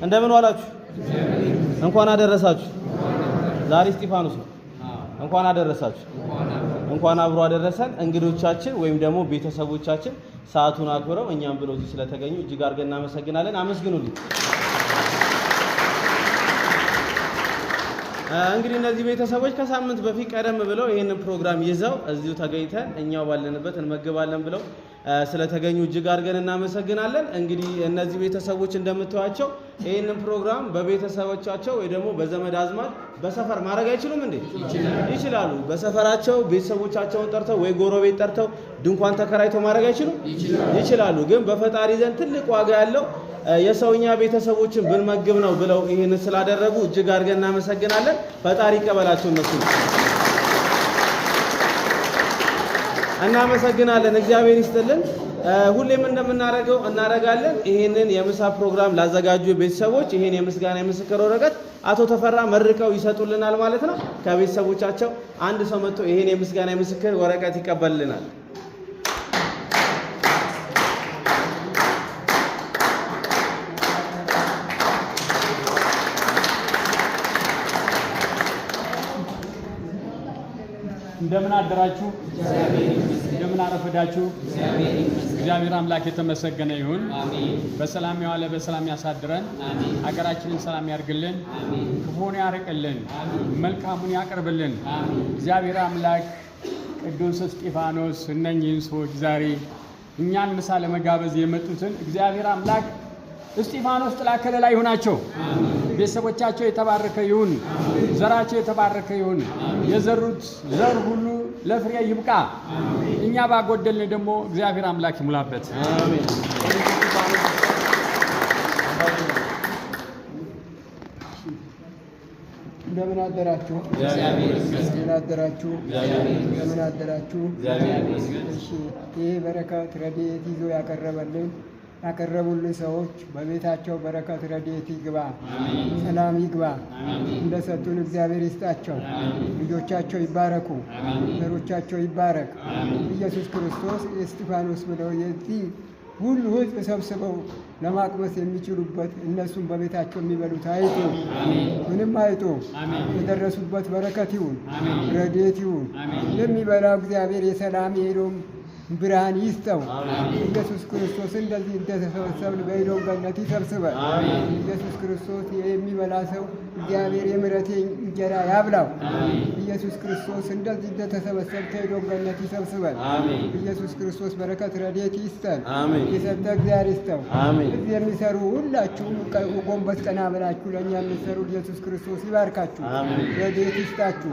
እንደምን ዋላችሁ? እንኳን አደረሳችሁ። ዛሬ እስጢፋኖስ ነው። እንኳን አደረሳችሁ። እንኳን አብሮ አደረሰን። እንግዶቻችን ወይም ደግሞ ቤተሰቦቻችን ሰዓቱን አክብረው እኛም ብለው እዚህ ስለተገኙ እጅግ አድርገን እናመሰግናለን። አመስግኑልኝ። እንግዲህ እነዚህ ቤተሰቦች ከሳምንት በፊት ቀደም ብለው ይሄንን ፕሮግራም ይዘው እዚሁ ተገኝተን እኛው ባለንበት እንመገባለን ብለው ስለተገኙ እጅግ አድርገን እናመሰግናለን። እንግዲህ እነዚህ ቤተሰቦች እንደምታዩቸው ይሄንን ፕሮግራም በቤተሰቦቻቸው ወይ ደግሞ በዘመድ አዝማድ በሰፈር ማድረግ አይችሉም እንዴ? ይችላሉ። በሰፈራቸው ቤተሰቦቻቸውን ጠርተው ወይ ጎረቤት ጠርተው ድንኳን ተከራይተው ማድረግ አይችሉም? ይችላሉ። ግን በፈጣሪ ዘንድ ትልቅ ዋጋ ያለው የሰውኛ ቤተሰቦችን ብንመግብ ነው ብለው ይሄንን ስላደረጉ እጅግ አድርገን እናመሰግናለን። ፈጣሪ ይቀበላቸው እነሱ። እናመሰግናለን። እግዚአብሔር ይስጥልን። ሁሌም እንደምናደርገው እናደርጋለን። ይሄንን የምሳ ፕሮግራም ላዘጋጁ ቤተሰቦች ይሄን የምስጋና የምስክር ወረቀት አቶ ተፈራ መርቀው ይሰጡልናል ማለት ነው። ከቤተሰቦቻቸው አንድ ሰው መጥቶ ይሄን የምስጋና የምስክር ወረቀት ይቀበልልናል። እንደምን አደራችሁ? እንደምን አረፈዳችሁ? እግዚአብሔር አምላክ የተመሰገነ ይሁን። በሰላም ያዋለ በሰላም ያሳድረን። ሀገራችንን ሰላም ያርግልን፣ ክፉን ያርቅልን፣ መልካሙን ያቀርብልን። እግዚአብሔር አምላክ ቅዱስ እስጢፋኖስ እነኚህን ሰዎች ዛሬ እኛን ምሳ ለመጋበዝ የመጡትን እግዚአብሔር አምላክ እስጢፋኖስ ጥላ ከለላ ይሁናቸው። ቤተሰቦቻቸው የተባረከ ይሁን። ዘራቸው የተባረከ ይሁን። የዘሩት ዘር ሁሉ ለፍሬ ይብቃ። እኛ ባጎደልን ደግሞ እግዚአብሔር አምላክ ይሙላበት። አሜን። እንደምን አደራችሁ? እንደምን አደራችሁ? እንደምን አደራችሁ? እሺ፣ ይህ በረከት ረድኤት ይዞ ያቀረቡልን ሰዎች በቤታቸው በረከት ረድኤት ይግባ፣ ሰላም ይግባ። እንደሰጡን እግዚአብሔር ይስጣቸው። ልጆቻቸው ይባረኩ፣ ዘሮቻቸው ይባረክ። ኢየሱስ ክርስቶስ እስጢፋኖስ ብለው የዚህ ሁሉ ሕዝብ ሰብስበው ለማቅመስ የሚችሉበት እነሱም በቤታቸው የሚበሉት አይጡ፣ ምንም አይጡ። የደረሱበት በረከት ይሁን፣ ረድኤት ይሁን። የሚበላው እግዚአብሔር የሰላም የሄዶም ብርሃን ይስጠው። ኢየሱስ ክርስቶስ እንደዚህ እንደተሰበሰብን በሄዶም ገነት ይሰብስበን። ኢየሱስ ክርስቶስ የሚበላ ሰው እግዚአብሔር የምሕረት እንጀራ ያብላው። ኢየሱስ ክርስቶስ እንደዚህ እንደተሰበሰብ ከሄዶም ገነት ይሰብስበን። ኢየሱስ ክርስቶስ በረከት ረድኤት ይስጠን። የሰጠ እግዚአብሔር ይስጠው። እዚህ የሚሰሩ ሁላችሁም ጎንበስ ቀና ብላችሁ ለእኛ የሚሰሩ ኢየሱስ ክርስቶስ ይባርካችሁ፣ ረድኤት ይስጣችሁ።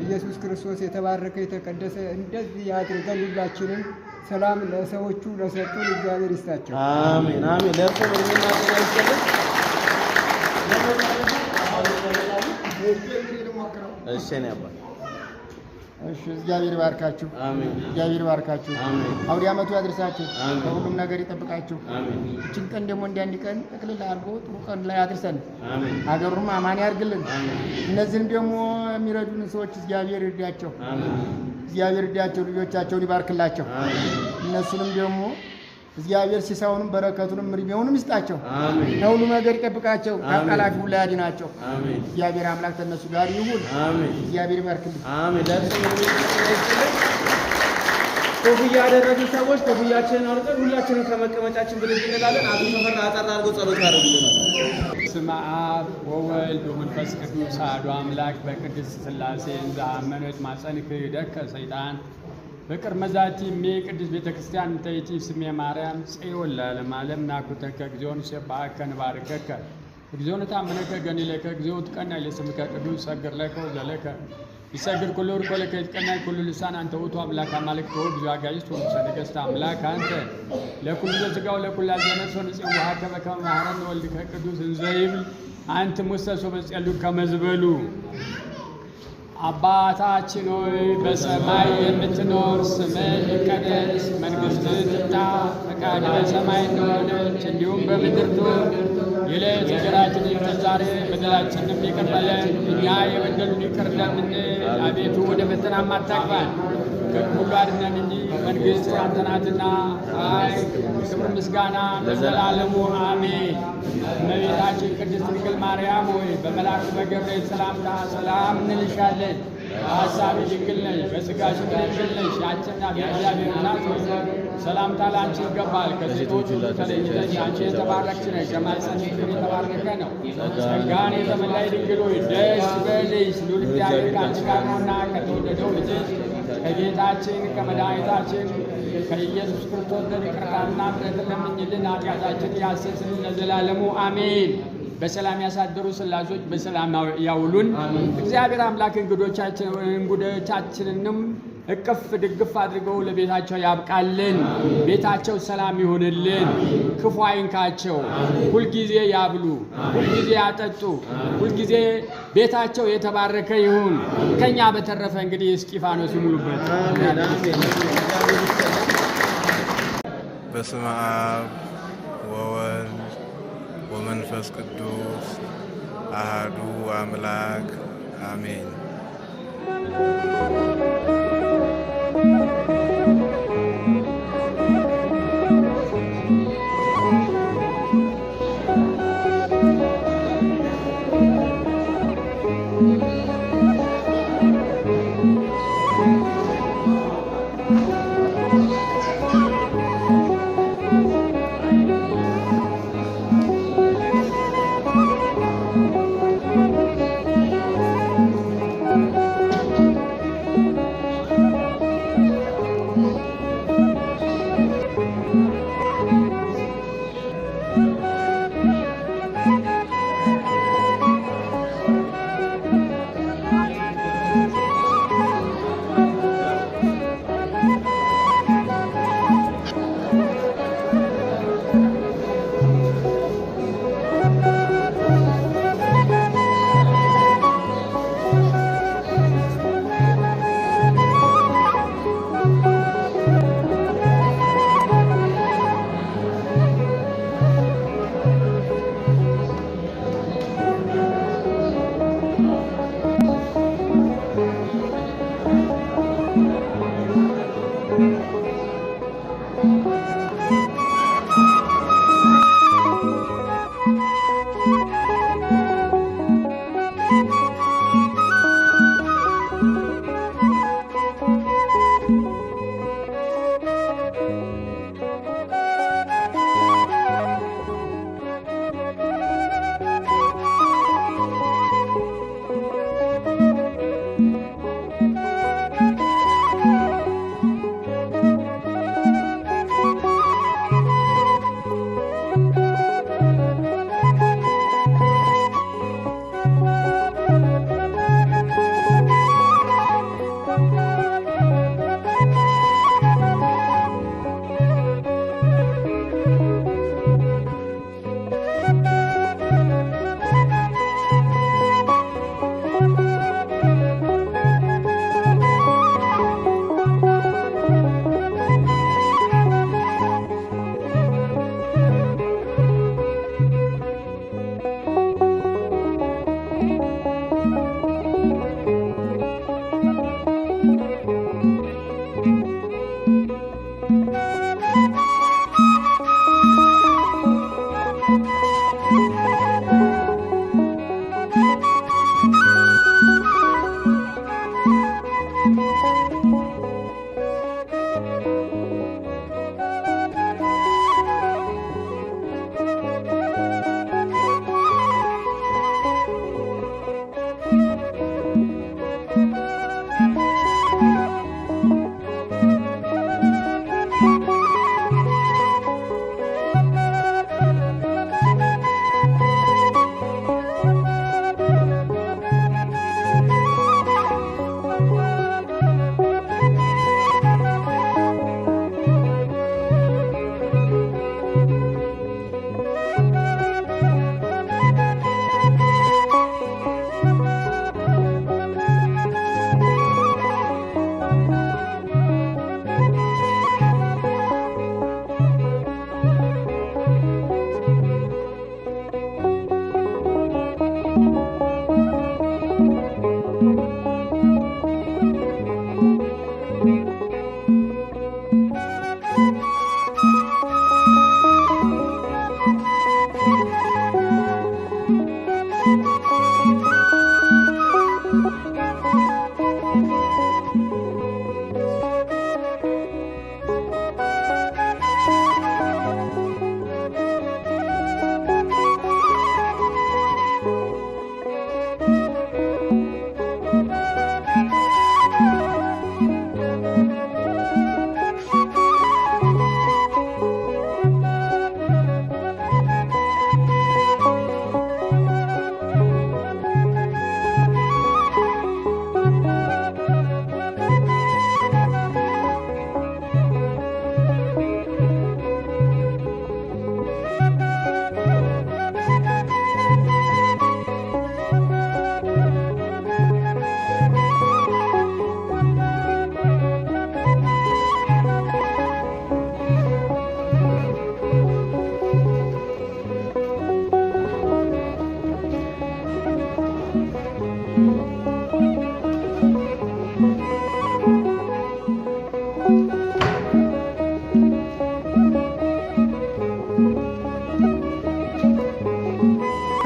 ኢየሱስ ክርስቶስ የተባረከ የተቀደሰ እንደዚህ ያድርገን። ሁላችንም ሰላም ለሰዎቹ ለሰጡን እግዚአብሔር ይስጣቸው። አሜን አሜን። ለእርሱ ምንና ይስጥልን። እሺ ነው ያባ። እሺ፣ እግዚአብሔር ይባርካችሁ። አሜን። እግዚአብሔር ይባርካችሁ። አሜን። አውደ ዓመቱ ያድርሳችሁ። ከሁሉም ነገር ይጠብቃችሁ። አሜን። እቺን ቀን ደግሞ እንዲያንድ ቀን ጥቅልል አድርጎ ጥሩ ቀን ላይ ያድርሰን። አሜን። ሀገሩንም አማን ያርግልን። አሜን። እነዚህን ደግሞ የሚረዱን ሰዎች እግዚአብሔር ይርዳቸው። አሜን። እግዚአብሔር ይርዳቸው፣ ልጆቻቸውን ይባርክላቸው። አሜን። እነሱንም ደግሞ እግዚአብሔር ሲሳውንም በረከቱንም ምርሜውንም ይስጣቸው። አሜን። ከሁሉ ነገር ይጠብቃቸው፣ ከጠላት ሁሉ ያድናቸው። አሜን። እግዚአብሔር አምላክ ከነሱ ጋር ይሁን። አሜን። እግዚአብሔር ይባርክልን። አሜን። ኮፍያ ያደረጉ ሰዎች ኮፍያችንን አውርደን ሁላችንም ከመቀመጫችን ብድግ እንላለን። አቶ ተፈራ አጠር አድርገው ጸሎት ያደርጉልናል። በስመ አብ ወወልድ ወመንፈስ ቅዱስ አሐዱ አምላክ በቅድስት ሥላሴ እንዘ አመነት ማፀንክ ይደከ ሰይጣን በቅድመ ዛቲ እሜ ቅድስት ቤተ ክርስቲያን እንተይቲ ስሜ ማርያም ጽዮን ለዓለመ ዓለም ናኩተከ እግዚኦን ሰብሐከ ንባርከከ እግዚኦን ታምነከ ገኒለከ እግዚኦ ትቀናይ ለስምከ ቅዱስ ሰግር ለከ ወዘለከ ይሰግድ ኩሉ ርኮ ለከ ይትቀናይ ኩሉ ልሳን አንተ ውእቱ አምላክ አማልክት ወእግዚኦ አጋዕዝት ወሰነገሥት አምላክ አንተ ለኩሉ ዘሥጋው ለኩሉ ዘነፍስ ወንጽዋከ በከመ መሐረነ ወልድከ ቅዱስ እንዘ ይብል አንተ ሙሰሶ በጸሉ ከመዝበሉ አባታችን ሆይ በሰማይ የምትኖር ስምህ ይቀደስ፣ መንግሥትህ ትምጣ፣ ፈቃድህ በሰማይ እንደሆነች እንዲሁም በምድር ትሁን። የዕለት እንጀራችንን ስጠን ዛሬ፣ በደላችንንም ይቅር በለን እኛ የበደሉንን ይቅር እንደምንል፣ አቤቱ ወደ ፈተናም አታግባን ከክፉ ሁሉ አድነን እንጂ መንግሥት ያንተ ናትና ኃይል ክብር ምስጋና ለዘላለሙ አሜን። እመቤታችን ቅድስት ድንግል ማርያም ሆይ በመልአኩ በገብርኤል ሰላምታ ሰላም እንልሻለን። በሐሳብሽ ድንግል ነሽ፣ በሥጋሽ ድንግል ነሽ። የአሸናፊ እግዚአብሔር እናት ሆይ ሰላምታ ለአንቺ ይገባል። ከሴቶች ሁሉ ተለይተሽ አንቺ የተባረክሽ ነሽ፣ የማኅፀንሽ ፍሬ የተባረከ ነው። ጸጋን የተመላሽ ድንግል ሆይ ደስ ይበልሽ፣ ልዑል እግዚአብሔር ከአንቺ ጋር ነውና ከተወደደው ልጅሽ ከጌታችን ከመድኃኒታችን ከኢየሱስ ክርስቶስ ዘንድ ይቅርታና ምሕረትን ለምኝልን፣ ኃጢአታችንን ያስተሰርይልን ለዘላለሙ አሜን። በሰላም ያሳደሩ ሥላሴዎች በሰላም ያውሉን። እግዚአብሔር አምላክ እንግዶቻችንንም እቅፍ ድግፍ አድርገው ለቤታቸው ያብቃልን። ቤታቸው ሰላም ይሁንልን፣ ክፉ አይንካቸው። ሁልጊዜ ያብሉ፣ ሁልጊዜ ያጠጡ፣ ሁልጊዜ ቤታቸው የተባረከ ይሁን። ከኛ በተረፈ እንግዲህ እስጢፋኖስ ይሙሉበት። በስመ አብ ወወልድ ወመንፈስ ቅዱስ አሐዱ አምላክ አሜን።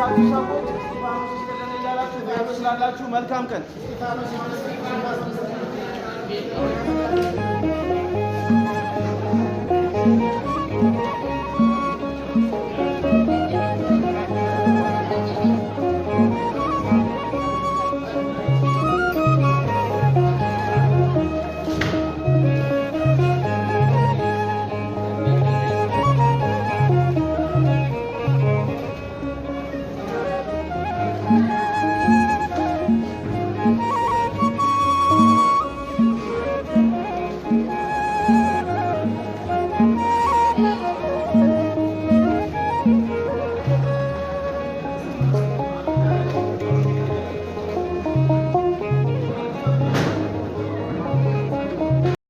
የሞታችሁ ሰዎች እስጢፋኖስ ይስጥልን እያላችሁ ያመስላላችሁ። መልካም ቀን። Thank you.